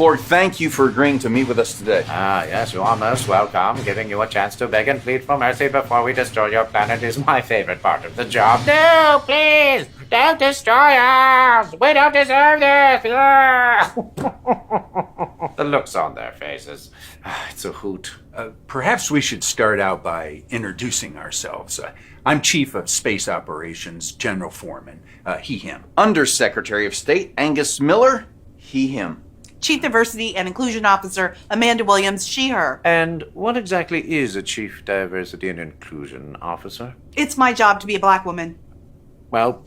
Lord, thank you for agreeing to meet with us today. Ah, yes, you are most welcome. Giving you a chance to beg and plead for mercy before we destroy your planet is my favorite part of the job. No, please! Don't destroy us! We don't deserve this! The looks on their faces. It's a hoot. Perhaps we should start out by introducing ourselves. I'm Chief of Space Operations, General Foreman, he, him. Undersecretary of State Angus Miller, he, him. Chief Diversity and Inclusion Officer Amanda Williams, she, her. And what exactly is a Chief Diversity and Inclusion Officer? It's my job to be a black woman. Well,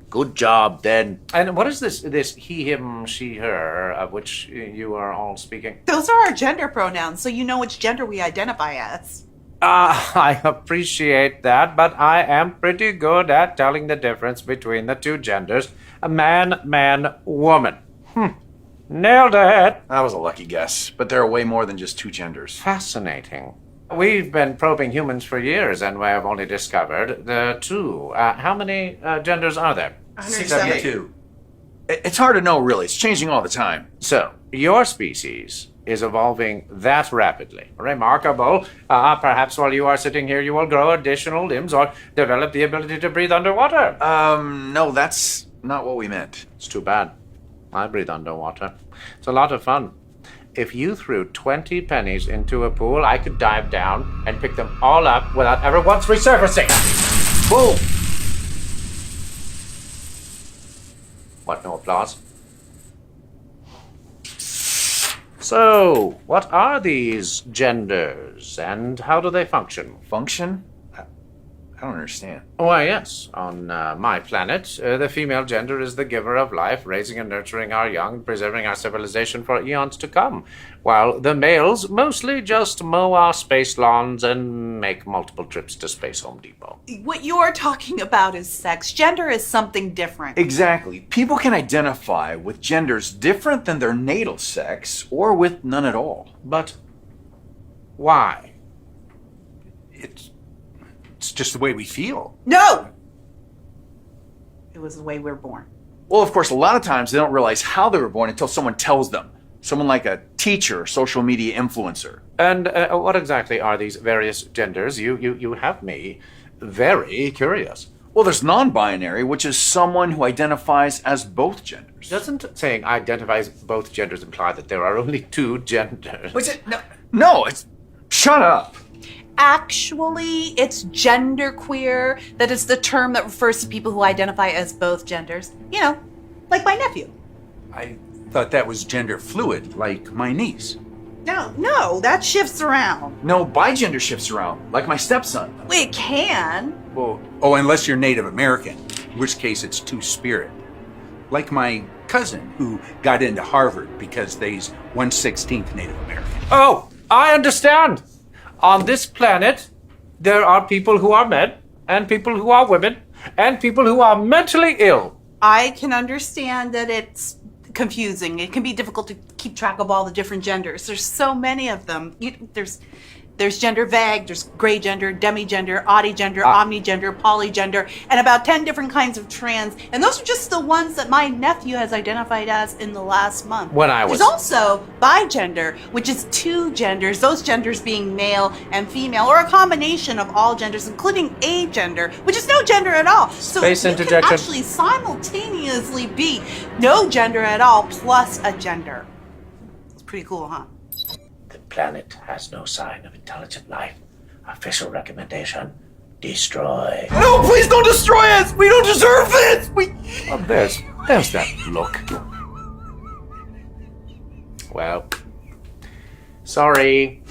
good job then. And what is this he, him, she, her, of which you are all speaking? Those are our gender pronouns, so you know which gender we identify as. I appreciate that, but I am pretty good at telling the difference between the two genders. A man, man, woman. Nailed it. That was a lucky guess, but there are way more than just two genders. Fascinating. We've been probing humans for years, and we have only discovered the two. How many genders are there? 172. It's hard to know, really. It's changing all the time. So, your species is evolving that rapidly. Remarkable. Perhaps while you are sitting here, you will grow additional limbs or develop the ability to breathe underwater. No, that's not what we meant. It's too bad. I breathe underwater. It's a lot of fun. If you threw 20 pennies into a pool, I could dive down and pick them all up without ever once resurfacing. Boom! What, no applause? So, what are these genders, and how do they function? Function? I don't understand. Why, yes. On my planet, the female gender is the giver of life, raising and nurturing our young, preserving our civilization for eons to come, while the males mostly just mow our space lawns and make multiple trips to Space Home Depot. What you're talking about is sex. Gender is something different. Exactly. People can identify with genders different than their natal sex, or with none at all. But why? It's just the way we feel. No! It was the way we were born. Well, of course, a lot of times they don't realize how they were born until someone tells them. Someone like a teacher or social media influencer. And what exactly are these various genders? You have me very curious. Well, there's non-binary, which is someone who identifies as both genders. Doesn't saying identifies both genders imply that there are only two genders? What's it? No, it's... Shut up! Actually, it's genderqueer. That is the term that refers to people who identify as both genders. You know, like my nephew. I thought that was gender fluid, like my niece. No, that shifts around. No, bigender shifts around, like my stepson. It can. Well, unless you're Native American, in which case it's two-spirit. Like my cousin, who got into Harvard because they's 1/16 Native American. Oh, I understand. On this planet, there are people who are men, and people who are women, and people who are mentally ill. I can understand that it's confusing. It can be difficult to keep track of all the different genders. There's so many of them. There's gender vague, there's gray gender, demigender, oddygender, omnigender, polygender, and about 10 different kinds of trans. And those are just the ones that my nephew has identified as in the last month. There's also bigender, which is two genders, those genders being male and female, or a combination of all genders, including agender, which is no gender at all. So Space you interjection. can actually simultaneously be no gender at all plus a gender. It's pretty cool, huh? The planet has no sign of intelligent life. Official recommendation: destroy. No, please don't destroy us! We don't deserve this! Oh, there's that look. Well, sorry.